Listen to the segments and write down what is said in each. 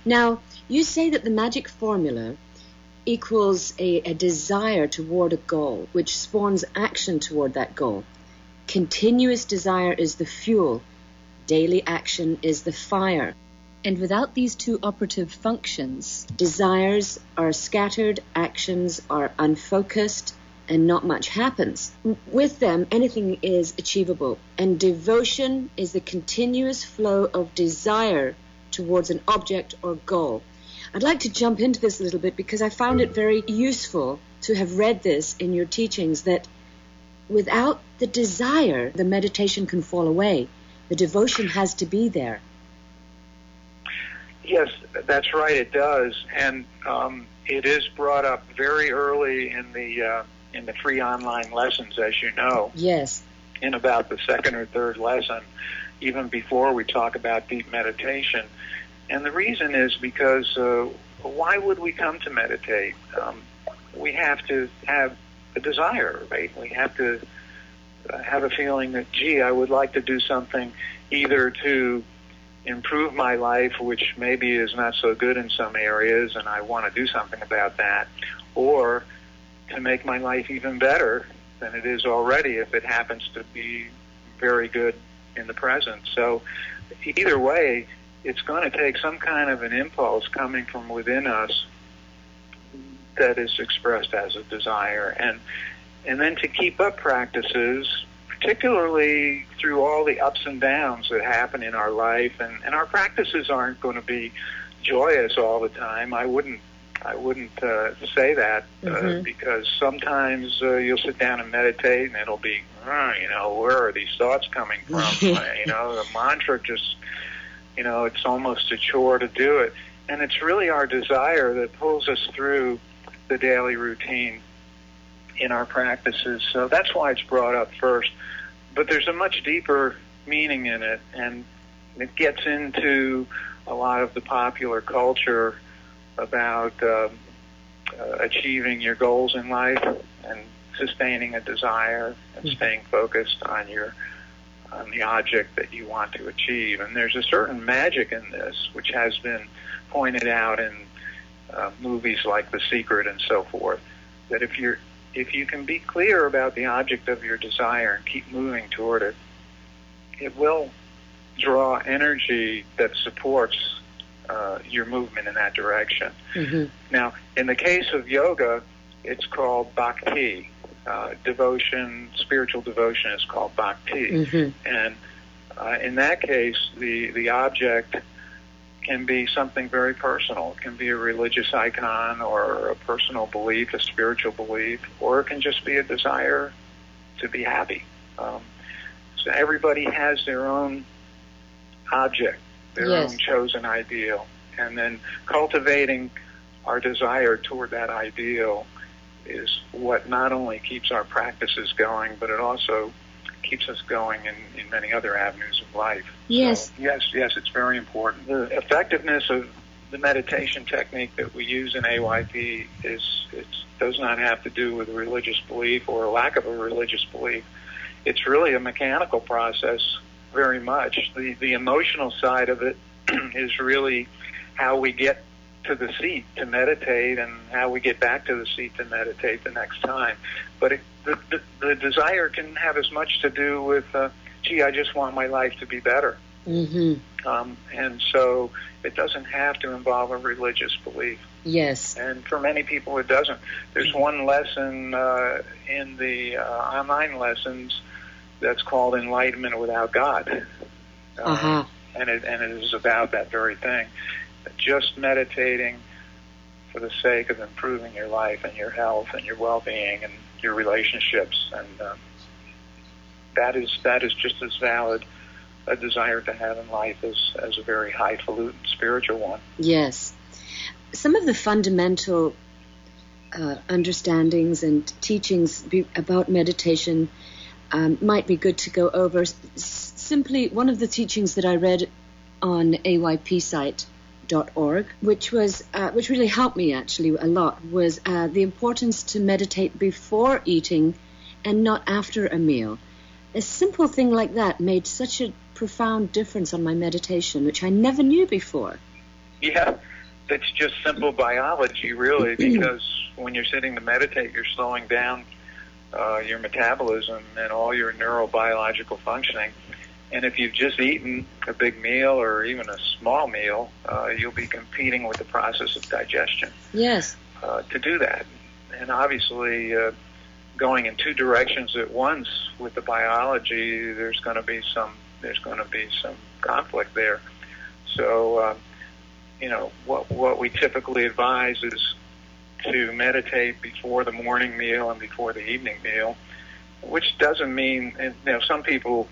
Now, you say that the magic formula equals a desire toward a goal, which spawns action toward that goal. Continuous desire is the fuel. Daily action is the fire. And without these two operative functions, desires are scattered, actions are unfocused, and not much happens. With them, anything is achievable. And devotion is the continuous flow of desire towards an object or goal. I'd like to jump into this a little bit because I found it very useful to have read this in your teachings, that without the desire, the meditation can fall away. The devotion has to be there. Yes, that's right, it does. And it is brought up very early in the free online lessons, as you know. Yes. In about the second or third lesson, even before we talk about deep meditation. And the reason is because why would we come to meditate? We have to have a desire, right? We have to have a feeling that, gee, I would like to do something either to improve my life, which maybe is not so good in some areas, and I want to do something about that, or to make my life even better than it is already if it happens to be very good in the present. So either way, it's going to take some kind of an impulse coming from within us that is expressed as a desire. And then to keep up practices, particularly through all the ups and downs that happen in our life, and our practices aren't going to be joyous all the time. I wouldn't say that because sometimes you'll sit down and meditate and it'll be, where are these thoughts coming from? The mantra just, it's almost a chore to do it. And it's really our desire that pulls us through the daily routine in our practices. So that's why it's brought up first. But there's a much deeper meaning in it, and it gets into a lot of the popular culture about achieving your goals in life and sustaining a desire and staying focused on the object that you want to achieve. And there's a certain magic in this, which has been pointed out in movies like The Secret and so forth, that if you can be clear about the object of your desire and keep moving toward it, it will draw energy that supports your movement in that direction. Mm-hmm. Now, in the case of yoga, it's called bhakti. Devotion, spiritual devotion is called bhakti. Mm-hmm. And in that case, the object can be something very personal. It can be a religious icon or a personal belief, a spiritual belief, or it can just be a desire to be happy. So everybody has their own object, their own chosen ideal. And then cultivating our desire toward that ideal is what not only keeps our practices going, but it also keeps us going in many other avenues of life. Yes. So, yes, it's very important. The effectiveness of the meditation technique that we use in AYP does not have to do with a religious belief or a lack of a religious belief. It's really a mechanical process very much. The emotional side of it is really how we get to the seat to meditate and how we get back to the seat to meditate the next time. But the desire can have as much to do with, I just want my life to be better. Mm-hmm. And so it doesn't have to involve a religious belief. Yes. And for many people it doesn't. There's one lesson in the online lessons that's called Enlightenment without God. And it is about that very thing. Just meditating for the sake of improving your life and your health and your well-being and your relationships. And that is just as valid a desire to have in life as a very highfalutin spiritual one. Yes. Some of the fundamental understandings and teachings about meditation might be good to go over. Simply, one of the teachings that I read on aypsite.org, which really helped me actually a lot, was the importance to meditate before eating and not after a meal. A simple thing like that made such a profound difference on my meditation, which I never knew before. Yeah, it's just simple biology, really, because when you're sitting to meditate, you're slowing down your metabolism and all your neurobiological functioning. And if you've just eaten a big meal or even a small meal, you'll be competing with the process of digestion. Yes. To do that. And obviously, going in two directions at once with the biology, there's going to be some conflict there. So, what we typically advise is to meditate before the morning meal and before the evening meal, which doesn't mean, some people,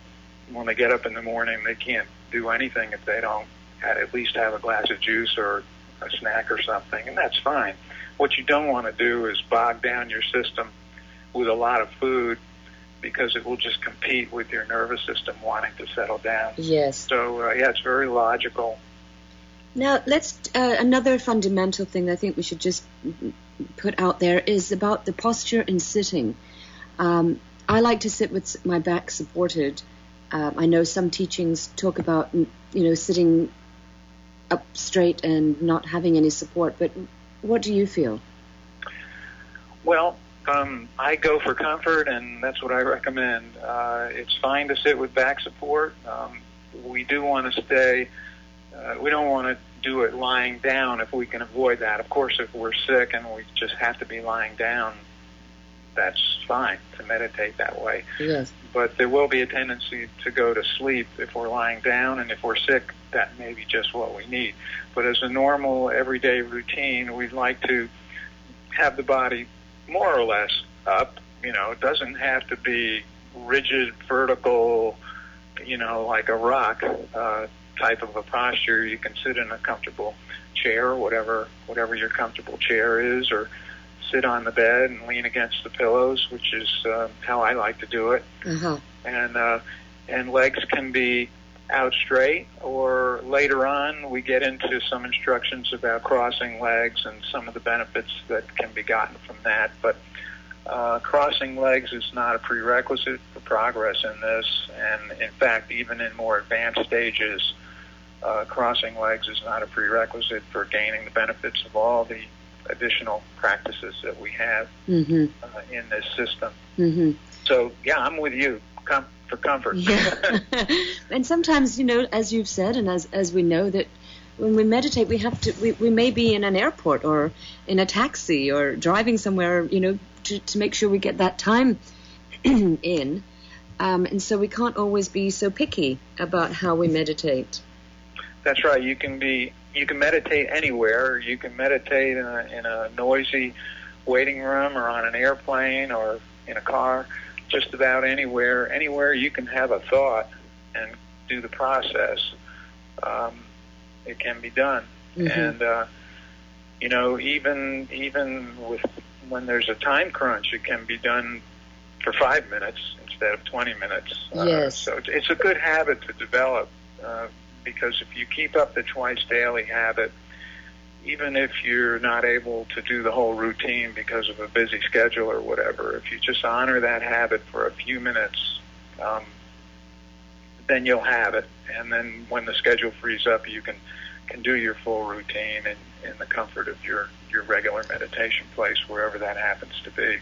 when they get up in the morning, they can't do anything if they don't at least have a glass of juice or a snack or something, and that's fine. What you don't want to do is bog down your system with a lot of food, because it will just compete with your nervous system wanting to settle down. Yes. So, it's very logical. Now, let's another fundamental thing that I think we should just put out there is about the posture in sitting. I like to sit with my back supported. I know some teachings talk about, sitting up straight and not having any support, but what do you feel? Well, I go for comfort, and that's what I recommend. It's fine to sit with back support. We do want to stay, we don't want to do it lying down if we can avoid that. Of course, if we're sick and we just have to be lying down, that's fine to meditate that way. Yes. But there will be a tendency to go to sleep if we're lying down, and if we're sick, that may be just what we need. But as a normal, everyday routine, we'd like to have the body more or less up. It doesn't have to be rigid, vertical, like a rock type of a posture. You can sit in a comfortable chair, whatever your comfortable chair is, or sit on the bed and lean against the pillows, which is how I like to do it. Uh-huh. And legs can be out straight, or later on we get into some instructions about crossing legs and some of the benefits that can be gotten from that. But crossing legs is not a prerequisite for progress in this, and in fact, even in more advanced stages, crossing legs is not a prerequisite for gaining the benefits of all the additional practices that we have in this system. Mm-hmm. So, I'm with you. For comfort. Yeah. And sometimes, as you've said, and as we know, that when we meditate, we may be in an airport or in a taxi or driving somewhere, to make sure we get that time in. And so we can't always be so picky about how we meditate. That's right. You can meditate anywhere. You can meditate in a noisy waiting room, or on an airplane, or in a car. Just about anywhere you can have a thought and do the process. It can be done. Mm-hmm. And even with when there's a time crunch, it can be done for 5 minutes instead of 20 minutes. Yes. So it's a good habit to develop, because if you keep up the twice daily habit, even if you're not able to do the whole routine because of a busy schedule or whatever, if you just honor that habit for a few minutes, then you'll have it. And then when the schedule frees up, you can do your full routine in the comfort of your regular meditation place, wherever that happens to be.